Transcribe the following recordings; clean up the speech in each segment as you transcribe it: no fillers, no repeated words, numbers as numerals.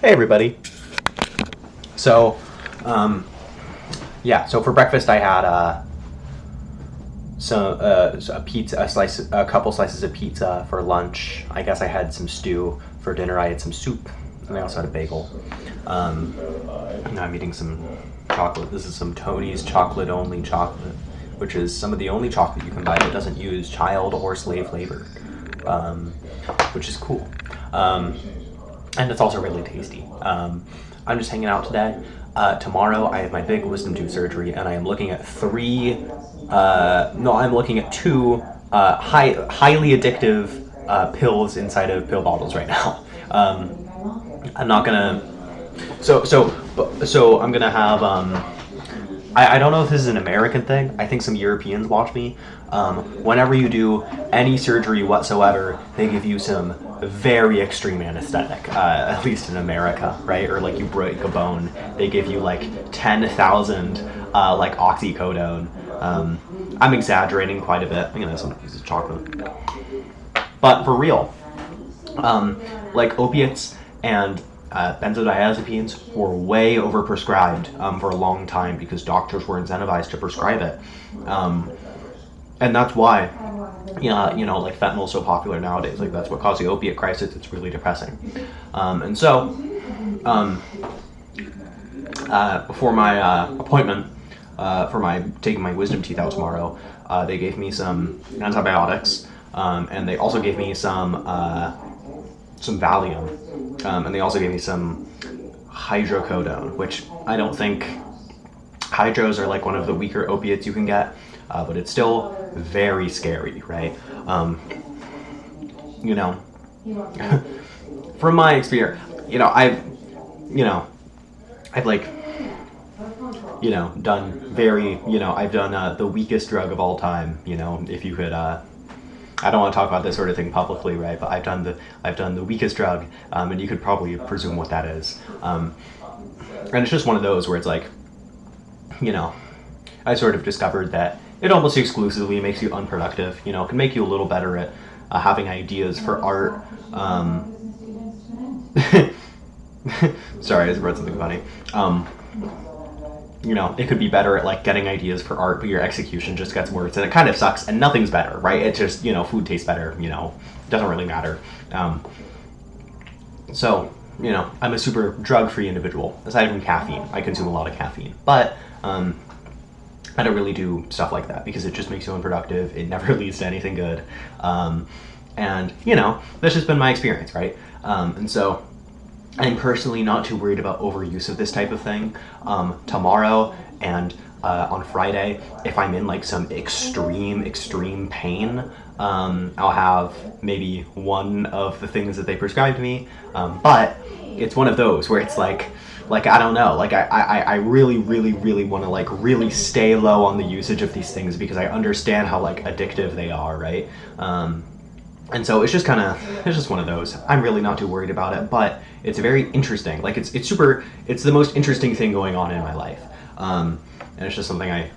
Hey everybody. So, yeah. So for breakfast, I had a pizza, a couple slices of pizza. For lunch, I guess I had some stew. For dinner, I had some soup, and I also had a bagel. Now I'm eating some chocolate. This is some Tony's chocolate-only chocolate, which is some of the only chocolate you can buy that doesn't use child or slave labor, which is cool. And it's also really tasty. I'm just hanging out today. Tomorrow I have my big wisdom tooth surgery, and I am looking at I'm looking at two highly addictive pills inside of pill bottles right now. I'm not gonna. So I'm gonna have. I don't know if this is an American thing. I think some Europeans watch me. Whenever you do any surgery whatsoever, they give you some very extreme anesthetic, at least in America, right? Or like you break a bone, they give you like 10,000 like oxycodone. I'm exaggerating quite a bit. I'm gonna have some pieces of chocolate. But for real, like opiates and benzodiazepines were way overprescribed for a long time because doctors were incentivized to prescribe it. And that's why, like fentanyl is so popular nowadays. Like that's what caused the opiate crisis. It's really depressing. And so, before my appointment for taking my wisdom teeth out tomorrow, they gave me some antibiotics, and they also gave me some Valium, and they also gave me some hydrocodone, which I don't think hydros are like one of the weaker opiates you can get, but it's still very scary, right? From my experience, I've like, done very, I've done the weakest drug of all time, if you could, I don't want to talk about this sort of thing publicly, right? But I've done the weakest drug, and you could probably presume what that is. And it's just one of those where it's like, I sort of discovered that it almost exclusively makes you unproductive. It can make you a little better at having ideas for art. Sorry, I just read something funny. It could be better at like getting ideas for art, but your execution just gets worse, and it kind of sucks, and nothing's better, right? It's just, food tastes better, it doesn't really matter. So, I'm a super drug-free individual. Aside from caffeine, I consume a lot of caffeine, but I don't really do stuff like that because it just makes you unproductive. It never leads to anything good. And, that's just been my experience, right? And so I'm personally not too worried about overuse of this type of thing. Tomorrow and on Friday, if I'm in like some extreme pain, I'll have maybe one of the things that they prescribed me. But it's one of those where it's like I don't know, like I really want to like really stay low on the usage of these things because I understand how like addictive they are, right? And so it's just one of those. I'm really not too worried about it, but it's very interesting. Like it's the most interesting thing going on in my life. And it's just something I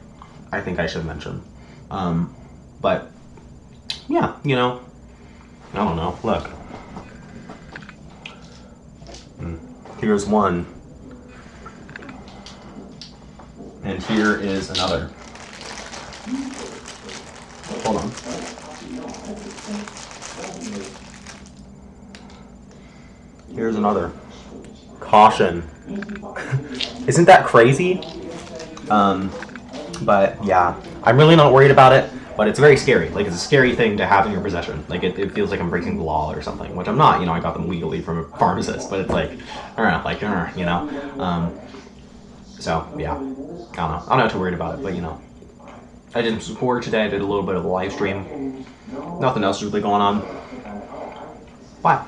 think I should mention. But yeah, I don't know. Look, here's one, and here is another. Hold on. Here's another. Caution. Isn't that crazy? But yeah, I'm really not worried about it, but it's very scary. Like, it's a scary thing to have in your possession. Like, it feels like I'm breaking the law or something, which I'm not. I got them legally from a pharmacist, but it's like, I don't know, like, so, yeah. I don't know. I'm not too worried about it, but, I did some work today. I did a little bit of a live stream. Nothing else really going on. Bye.